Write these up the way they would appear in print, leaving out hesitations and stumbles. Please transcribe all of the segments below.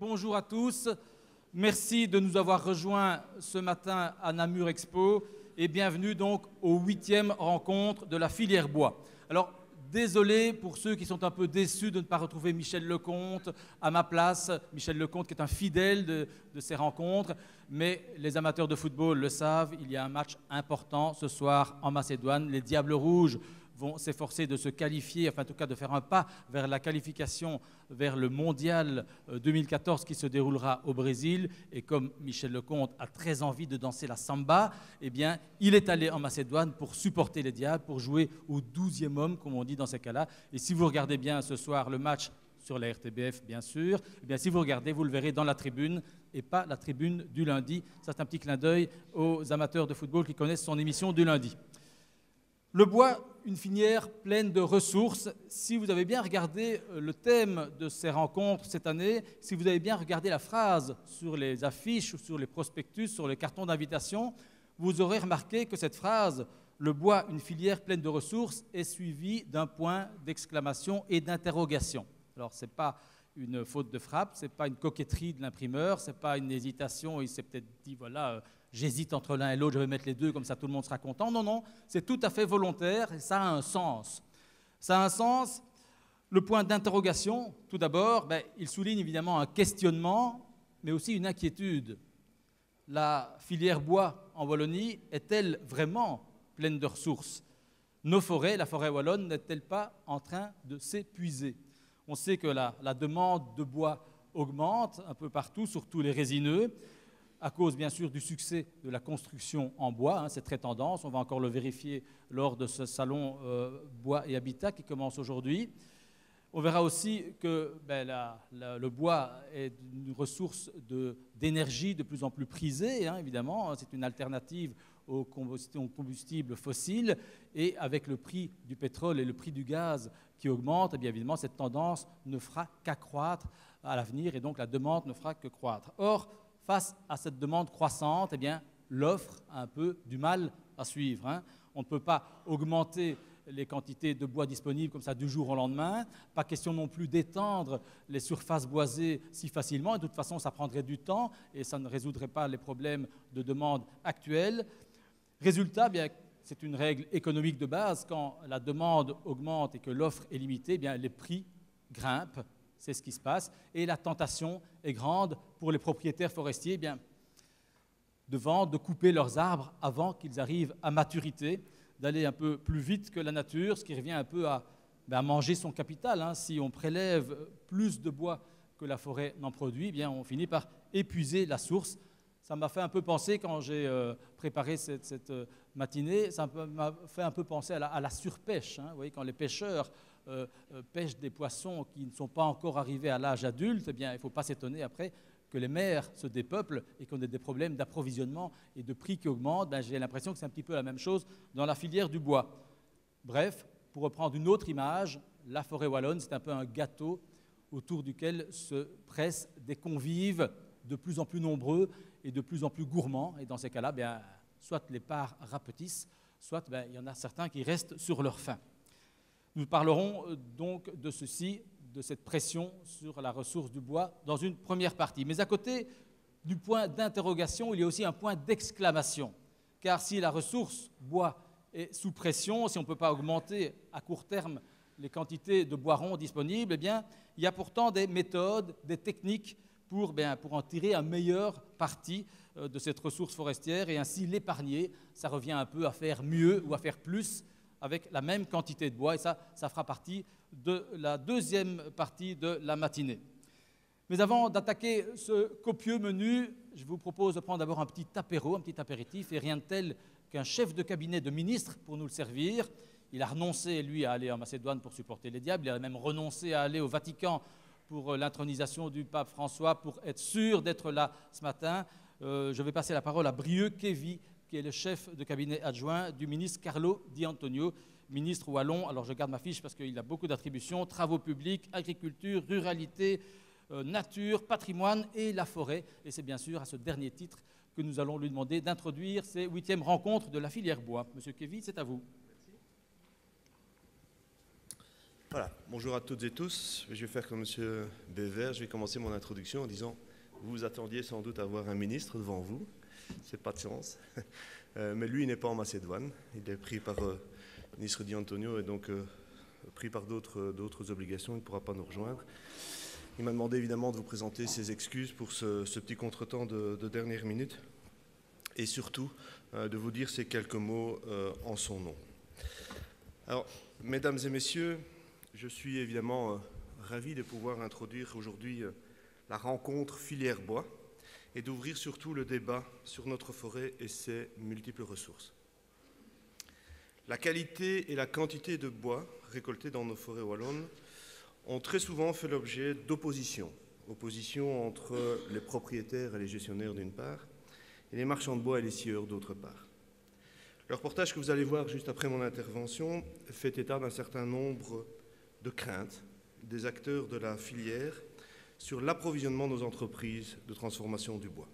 Bonjour à tous, merci de nous avoir rejoints ce matin à Namur Expo et bienvenue donc aux 8e rencontres de la filière bois. Alors, désolé pour ceux qui sont un peu déçus de ne pas retrouver Michel Lecomte à ma place. Michel Lecomte qui est un fidèle de ces rencontres, mais les amateurs de football le savent, il y a un match important ce soir en Macédoine. Les Diables Rouges vont s'efforcer de se qualifier, enfin en tout cas de faire un pas vers la qualification vers le mondial 2014 qui se déroulera au Brésil. Et comme Michel Lecomte a très envie de danser la samba, eh bien, il est allé en Macédoine pour supporter les Diables, pour jouer au 12e homme, comme on dit dans ces cas-là. Et si vous regardez bien ce soir le match sur la RTBF, bien sûr, eh bien, si vous regardez, vous le verrez dans la tribune et pas la tribune du lundi. Ça, c'est un petit clin d'œil aux amateurs de football qui connaissent son émission du lundi. Le bois, une filière pleine de ressources. Si vous avez bien regardé le thème de ces rencontres cette année, si vous avez bien regardé la phrase sur les affiches, sur les prospectus, sur les cartons d'invitation, vous aurez remarqué que cette phrase, le bois, une filière pleine de ressources, est suivie d'un point d'exclamation et d'interrogation. Alors, ce n'est pas une faute de frappe, ce n'est pas une coquetterie de l'imprimeur, ce n'est pas une hésitation, il s'est peut-être dit, voilà, j'hésite entre l'un et l'autre, je vais mettre les deux, comme ça tout le monde sera content. Non, non, c'est tout à fait volontaire et ça a un sens. Ça a un sens. Le point d'interrogation, tout d'abord, il souligne évidemment un questionnement, mais aussi une inquiétude. La filière bois en Wallonie est-elle vraiment pleine de ressources? Nos forêts, la forêt wallonne, n'est-elle pas en train de s'épuiser? On sait que la demande de bois augmente un peu partout, surtout les résineux, à cause bien sûr du succès de la construction en bois, c'est très tendance, on va encore le vérifier lors de ce salon bois et habitat qui commence aujourd'hui. On verra aussi que le bois est une ressource d'énergie de plus en plus prisée, évidemment, c'est une alternative aux combustibles fossiles, et avec le prix du pétrole et le prix du gaz qui augmentent, bien évidemment, cette tendance ne fera qu'accroître à l'avenir, et donc la demande ne fera que croître. Or, face à cette demande croissante, eh bien, l'offre a un peu du mal à suivre. On ne peut pas augmenter les quantités de bois disponibles comme ça du jour au lendemain. Pas question non plus d'étendre les surfaces boisées si facilement. Et de toute façon, ça prendrait du temps et ça ne résoudrait pas les problèmes de demande actuels. Résultat, bien, c'est une règle économique de base. Quand la demande augmente et que l'offre est limitée, bien, les prix grimpent. C'est ce qui se passe. Et la tentation est grande pour les propriétaires forestiers de vendre, de couper leurs arbres avant qu'ils arrivent à maturité, d'aller un peu plus vite que la nature, ce qui revient un peu à manger son capital. Si on prélève plus de bois que la forêt n'en produit, bien, on finit par épuiser la source. Ça m'a fait un peu penser, quand j'ai préparé cette matinée, ça m'a fait un peu penser à la surpêche. Vous voyez, quand les pêcheurs pêchent des poissons qui ne sont pas encore arrivés à l'âge adulte, eh bien, il ne faut pas s'étonner après que les mers se dépeuplent et qu'on ait des problèmes d'approvisionnement et de prix qui augmentent. J'ai l'impression que c'est un petit peu la même chose dans la filière du bois. Bref, pour reprendre une autre image, la forêt wallonne, c'est un peu un gâteau autour duquel se pressent des convives de plus en plus nombreux et de plus en plus gourmands. Et dans ces cas-là, soit les parts rapetissent, soit il y en a certains qui restent sur leur faim. Nous parlerons donc de ceci, de cette pression sur la ressource du bois dans une première partie. Mais à côté du point d'interrogation, il y a aussi un point d'exclamation. Car si la ressource bois est sous pression, si on ne peut pas augmenter à court terme les quantités de bois rond disponibles, eh bien, il y a pourtant des méthodes, des techniques pour en tirer un meilleur parti de cette ressource forestière et ainsi l'épargner. Ça revient un peu à faire mieux ou à faire plus avec la même quantité de bois, et ça fera partie de la deuxième partie de la matinée. Mais avant d'attaquer ce copieux menu, je vous propose de prendre d'abord un petit apéro, un petit apéritif, et rien de tel qu'un chef de cabinet de ministre pour nous le servir. Il a renoncé, lui, à aller en Macédoine pour supporter les Diables, il a même renoncé à aller au Vatican pour l'intronisation du pape François, pour être sûr d'être là ce matin. Je vais passer la parole à Brieux Kévi, qui est le chef de cabinet adjoint du ministre Carlo Di Antonio, ministre wallon. Alors je garde ma fiche parce qu'il a beaucoup d'attributions: travaux publics, agriculture, ruralité, nature, patrimoine et la forêt. Et c'est bien sûr à ce dernier titre que nous allons lui demander d'introduire ces 8e rencontres de la filière bois. Monsieur Kévi, c'est à vous. Voilà, bonjour à toutes et tous. Je vais faire comme M. Bévert, je vais commencer mon introduction en disant vous vous attendiez sans doute à voir un ministre devant vous, c'est pas de chance. Mais lui, il n'est pas en Macédoine, il est pris par le ministre Di Antonio et donc pris par d'autres obligations, il ne pourra pas nous rejoindre. Il m'a demandé évidemment de vous présenter ses excuses pour ce petit contretemps de dernière minute et surtout de vous dire ces quelques mots en son nom. Alors, mesdames et messieurs, je suis évidemment ravi de pouvoir introduire aujourd'hui la rencontre Filière Bois et d'ouvrir surtout le débat sur notre forêt et ses multiples ressources. La qualité et la quantité de bois récoltés dans nos forêts wallonnes ont très souvent fait l'objet d'oppositions. Opposition entre les propriétaires et les gestionnaires d'une part et les marchands de bois et les scieurs d'autre part. Le reportage que vous allez voir juste après mon intervention fait état d'un certain nombre de craintes des acteurs de la filière sur l'approvisionnement de nos entreprises de transformation du bois.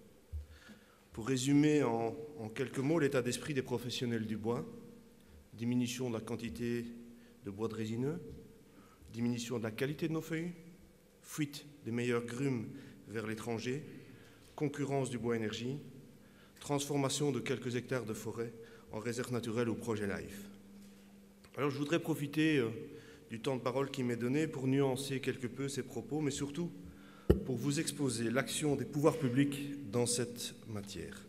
Pour résumer en quelques mots l'état d'esprit des professionnels du bois, diminution de la quantité de bois de résineux, diminution de la qualité de nos feuilles, fuite des meilleurs grumes vers l'étranger, concurrence du bois énergie, transformation de quelques hectares de forêt en réserve naturelle ou projet LIFE. Alors je voudrais profiter du temps de parole qui m'est donné pour nuancer quelque peu ces propos, mais surtout pour vous exposer l'action des pouvoirs publics dans cette matière.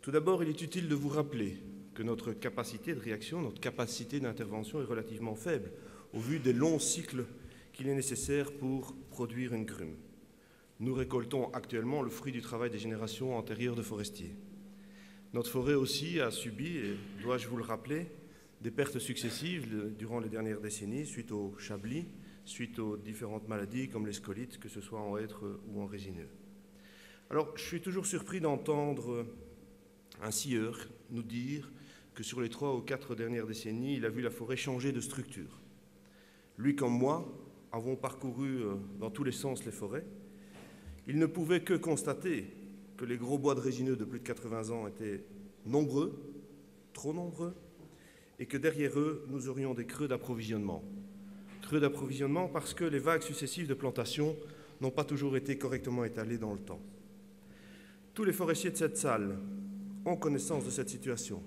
Tout d'abord, il est utile de vous rappeler que notre capacité de réaction, notre capacité d'intervention est relativement faible au vu des longs cycles qu'il est nécessaire pour produire une grume. Nous récoltons actuellement le fruit du travail des générations antérieures de forestiers. Notre forêt aussi a subi, et dois-je vous le rappeler, des pertes successives durant les dernières décennies suite au chablis, suite aux différentes maladies comme les scolites, que ce soit en hêtre ou en résineux. Alors, je suis toujours surpris d'entendre un scieur nous dire que sur les 3 ou 4 dernières décennies, il a vu la forêt changer de structure. Lui comme moi avons parcouru dans tous les sens les forêts. Il ne pouvait que constater que les gros bois de résineux de plus de 80 ans étaient nombreux, trop nombreux, et que derrière eux, nous aurions des creux d'approvisionnement. Creux d'approvisionnement parce que les vagues successives de plantation n'ont pas toujours été correctement étalées dans le temps. Tous les forestiers de cette salle ont connaissance de cette situation.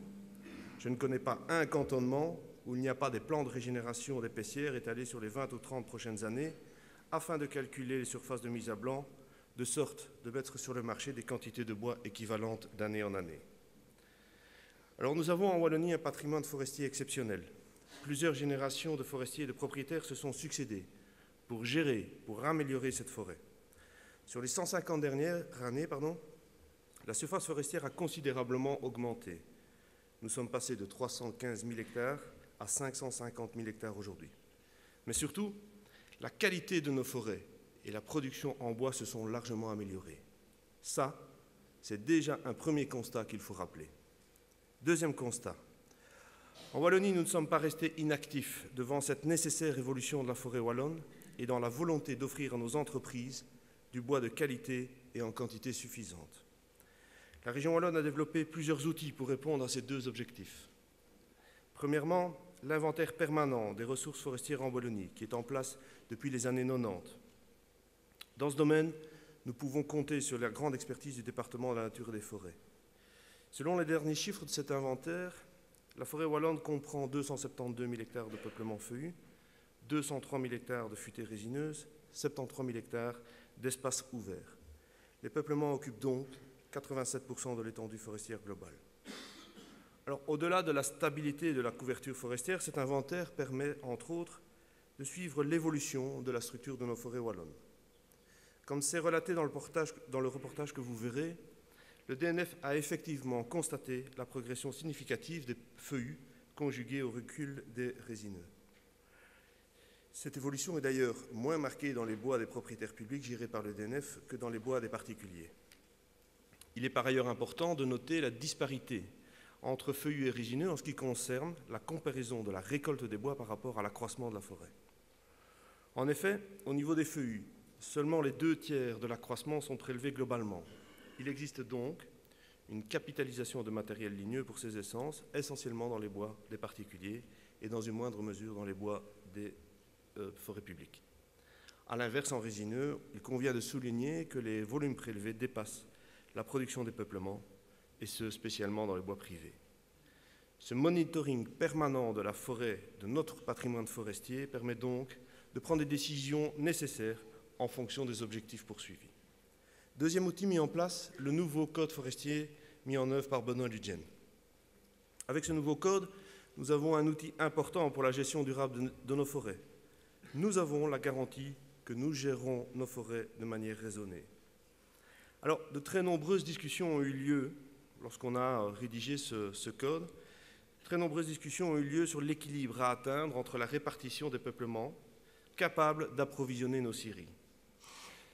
Je ne connais pas un cantonnement où il n'y a pas des plans de régénération d'épaisseur étalés sur les 20 ou 30 prochaines années afin de calculer les surfaces de mise à blanc de sorte de mettre sur le marché des quantités de bois équivalentes d'année en année. Alors nous avons en Wallonie un patrimoine forestier exceptionnel. Plusieurs générations de forestiers et de propriétaires se sont succédés pour gérer, pour améliorer cette forêt. Sur les 150 dernières années, la surface forestière a considérablement augmenté. Nous sommes passés de 315 000 hectares à 550 000 hectares aujourd'hui. Mais surtout, la qualité de nos forêts et la production en bois se sont largement améliorées. Ça, c'est déjà un premier constat qu'il faut rappeler. Deuxième constat. En Wallonie, nous ne sommes pas restés inactifs devant cette nécessaire évolution de la forêt wallonne et dans la volonté d'offrir à nos entreprises du bois de qualité et en quantité suffisante. La région wallonne a développé plusieurs outils pour répondre à ces deux objectifs. Premièrement, l'inventaire permanent des ressources forestières en Wallonie, qui est en place depuis les années 90. Dans ce domaine, nous pouvons compter sur la grande expertise du département de la nature et des forêts. Selon les derniers chiffres de cet inventaire, la forêt wallonne comprend 272 000 hectares de peuplement feuillu, 203 000 hectares de futaies résineuses, 73 000 hectares d'espaces ouverts. Les peuplements occupent donc 87% de l'étendue forestière globale. Alors, au-delà de la stabilité et de la couverture forestière, cet inventaire permet, entre autres, de suivre l'évolution de la structure de nos forêts wallonnes. Comme c'est relaté dans le reportage que vous verrez, le DNF a effectivement constaté la progression significative des feuillus conjuguée au recul des résineux. Cette évolution est d'ailleurs moins marquée dans les bois des propriétaires publics gérés par le DNF que dans les bois des particuliers. Il est par ailleurs important de noter la disparité entre feuillus et résineux en ce qui concerne la comparaison de la récolte des bois par rapport à l'accroissement de la forêt. En effet, au niveau des feuillus, seulement les 2/3 de l'accroissement sont prélevés globalement. Il existe donc une capitalisation de matériel ligneux pour ces essences, essentiellement dans les bois des particuliers et dans une moindre mesure dans les bois des forêts publiques. A l'inverse, en résineux, il convient de souligner que les volumes prélevés dépassent la production des peuplements, et ce spécialement dans les bois privés. Ce monitoring permanent de la forêt, de notre patrimoine forestier, permet donc de prendre des décisions nécessaires en fonction des objectifs poursuivis. Deuxième outil mis en place, le nouveau code forestier mis en œuvre par Benoît Ludgen. Avec ce nouveau code, nous avons un outil important pour la gestion durable de nos forêts. Nous avons la garantie que nous gérons nos forêts de manière raisonnée. Alors, de très nombreuses discussions ont eu lieu lorsqu'on a rédigé ce code. Très nombreuses discussions ont eu lieu sur l'équilibre à atteindre entre la répartition des peuplements capables d'approvisionner nos scieries.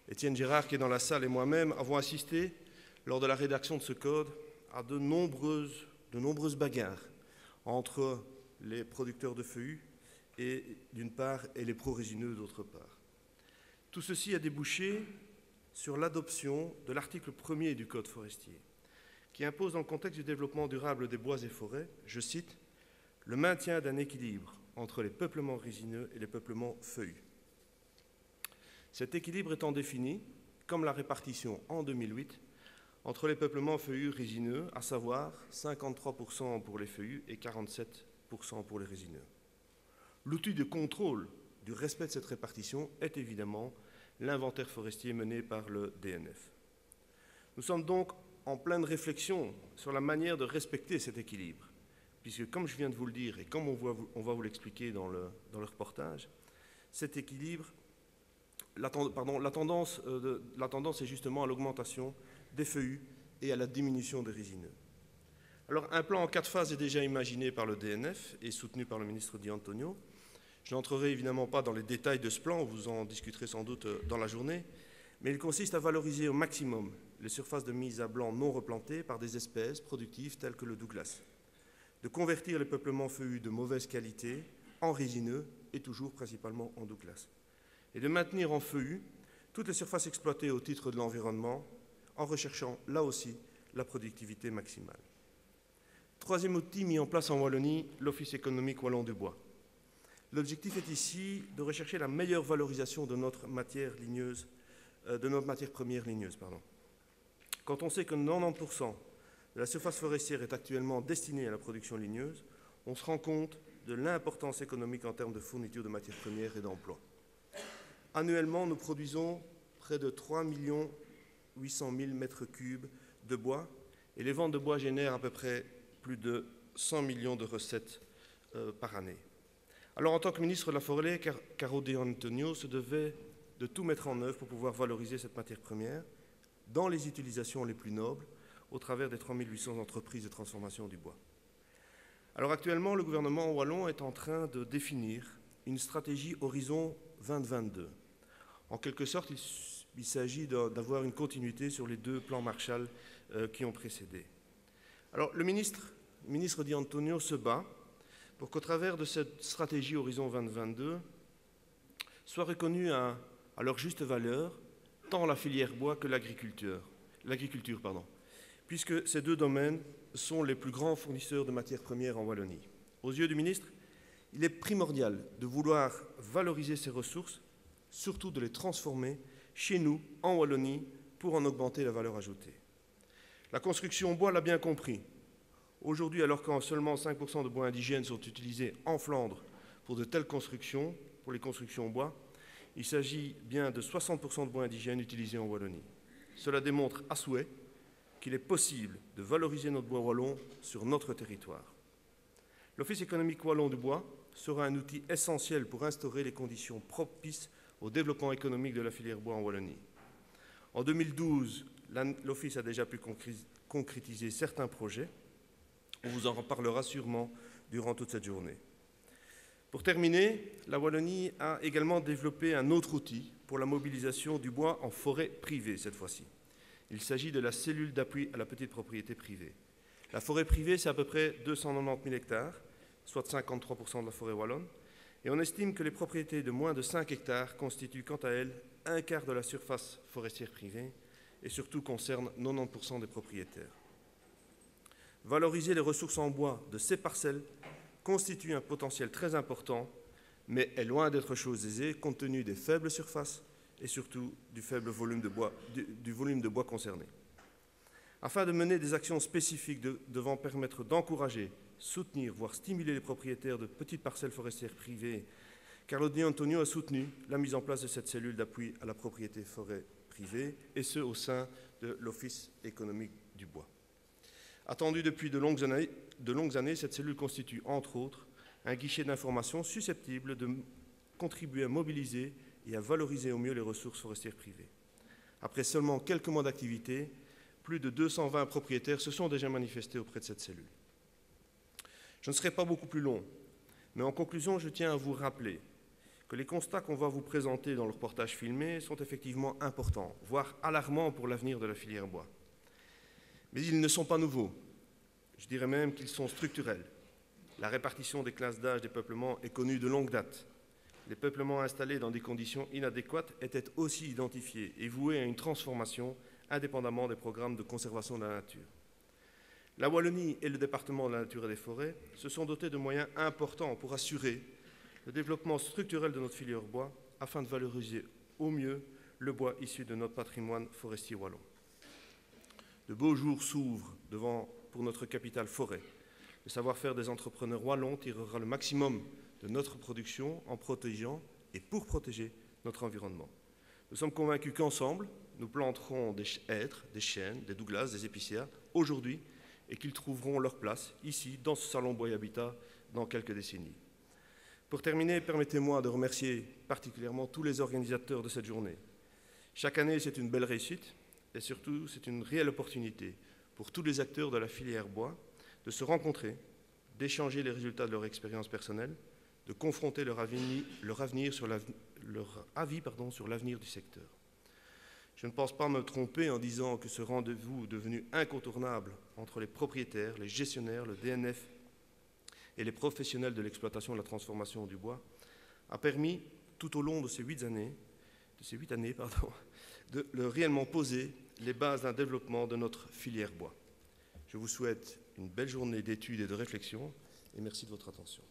Étienne Gérard, qui est dans la salle, et moi-même avons assisté, lors de la rédaction de ce code, à de nombreuses bagarres entre les producteurs de feuillus d'une part et les pro-résineux d'autre part. Tout ceci a débouché sur l'adoption de l'article 1er du Code forestier, qui impose dans le contexte du développement durable des bois et forêts, je cite, « le maintien d'un équilibre entre les peuplements résineux et les peuplements feuillus ». Cet équilibre étant défini comme la répartition en 2008 entre les peuplements feuillus résineux, à savoir 53% pour les feuillus et 47% pour les résineux. L'outil de contrôle du respect de cette répartition est évidemment l'inventaire forestier mené par le DNF. Nous sommes donc en pleine réflexion sur la manière de respecter cet équilibre, puisque comme je viens de vous le dire et comme on va vous l'expliquer dans le reportage, cet équilibre, la tendance est justement à l'augmentation des feuillus et à la diminution des résineux. Alors un plan en 4 phases est déjà imaginé par le DNF et soutenu par le ministre Di Antonio. Je n'entrerai évidemment pas dans les détails de ce plan, vous en discuterez sans doute dans la journée, mais il consiste à valoriser au maximum les surfaces de mise à blanc non replantées par des espèces productives telles que le Douglas, de convertir les peuplements feuillus de mauvaise qualité en résineux et toujours principalement en Douglas, et de maintenir en feuillus toutes les surfaces exploitées au titre de l'environnement en recherchant là aussi la productivité maximale. Troisième outil mis en place en Wallonie, l'Office économique wallon du bois. L'objectif est ici de rechercher la meilleure valorisation de notre matière première ligneuse. Quand on sait que 90% de la surface forestière est actuellement destinée à la production ligneuse, on se rend compte de l'importance économique en termes de fourniture de matières premières et d'emploi. Annuellement, nous produisons près de 3 800 000 mètres cubes de bois et les ventes de bois génèrent à peu près plus de 100 millions de recettes par année. Alors, en tant que ministre de la Forêt, Caro Di Antonio se devait de tout mettre en œuvre pour pouvoir valoriser cette matière première dans les utilisations les plus nobles au travers des 3 800 entreprises de transformation du bois. Alors actuellement, le gouvernement wallon est en train de définir une stratégie Horizon 2022. En quelque sorte, il s'agit d'avoir une continuité sur les 2 plans Marshall qui ont précédé. Alors, le ministre Di Antonio se bat pour qu'au travers de cette stratégie Horizon 2022 soit reconnue à leur juste valeur tant la filière bois que l'agriculture, puisque ces 2 domaines sont les plus grands fournisseurs de matières premières en Wallonie. Aux yeux du ministre, il est primordial de vouloir valoriser ces ressources, surtout de les transformer chez nous, en Wallonie, pour en augmenter la valeur ajoutée. La construction bois l'a bien compris. Aujourd'hui, alors qu'en seulement 5% de bois indigènes sont utilisés en Flandre pour de telles constructions, pour les constructions en bois, il s'agit bien de 60% de bois indigènes utilisés en Wallonie. Cela démontre à souhait qu'il est possible de valoriser notre bois wallon sur notre territoire. L'Office économique wallon du bois sera un outil essentiel pour instaurer les conditions propices au développement économique de la filière bois en Wallonie. En 2012, l'Office a déjà pu concrétiser certains projets. On vous en reparlera sûrement durant toute cette journée. Pour terminer, la Wallonie a également développé un autre outil pour la mobilisation du bois en forêt privée cette fois-ci. Il s'agit de la cellule d'appui à la petite propriété privée. La forêt privée, c'est à peu près 290 000 hectares, soit 53% de la forêt wallonne, et on estime que les propriétés de moins de 5 hectares constituent quant à elles un quart de la surface forestière privée et surtout concernent 90% des propriétaires. Valoriser les ressources en bois de ces parcelles constitue un potentiel très important, mais est loin d'être chose aisée compte tenu des faibles surfaces et surtout du faible volume de bois concerné. Afin de mener des actions spécifiques devant permettre d'encourager, soutenir, voire stimuler les propriétaires de petites parcelles forestières privées, Carlo Di Antonio a soutenu la mise en place de cette cellule d'appui à la propriété forêt privée, et ce au sein de l'Office économique du bois. Attendue depuis de longues années, cette cellule constitue, entre autres, un guichet d'information susceptible de contribuer à mobiliser et à valoriser au mieux les ressources forestières privées. Après seulement quelques mois d'activité, plus de 220 propriétaires se sont déjà manifestés auprès de cette cellule. Je ne serai pas beaucoup plus long, mais en conclusion, je tiens à vous rappeler que les constats qu'on va vous présenter dans le reportage filmé sont effectivement importants, voire alarmants pour l'avenir de la filière bois. Mais ils ne sont pas nouveaux. Je dirais même qu'ils sont structurels. La répartition des classes d'âge des peuplements est connue de longue date. Les peuplements installés dans des conditions inadéquates étaient aussi identifiés et voués à une transformation indépendamment des programmes de conservation de la nature. La Wallonie et le département de la nature et des forêts se sont dotés de moyens importants pour assurer le développement structurel de notre filière bois afin de valoriser au mieux le bois issu de notre patrimoine forestier wallon. De beaux jours s'ouvrent pour notre capitale forêt. Le savoir-faire des entrepreneurs wallons tirera le maximum de notre production en protégeant et pour protéger notre environnement. Nous sommes convaincus qu'ensemble, nous planterons des hêtres, des chênes, des douglas, des épicéas aujourd'hui et qu'ils trouveront leur place ici, dans ce salon Bois et Habitat, dans quelques décennies. Pour terminer, permettez-moi de remercier particulièrement tous les organisateurs de cette journée. Chaque année, c'est une belle réussite et surtout, c'est une réelle opportunité pour tous les acteurs de la filière bois de se rencontrer, d'échanger les résultats de leur expérience personnelle, de confronter leur avis sur l'avenir du secteur. Je ne pense pas me tromper en disant que ce rendez-vous devenu incontournable entre les propriétaires, les gestionnaires, le DNF et les professionnels de l'exploitation et de la transformation du bois a permis, tout au long de ces 8 années, de réellement poser les bases d'un développement de notre filière bois. Je vous souhaite une belle journée d'études et de réflexion et merci de votre attention.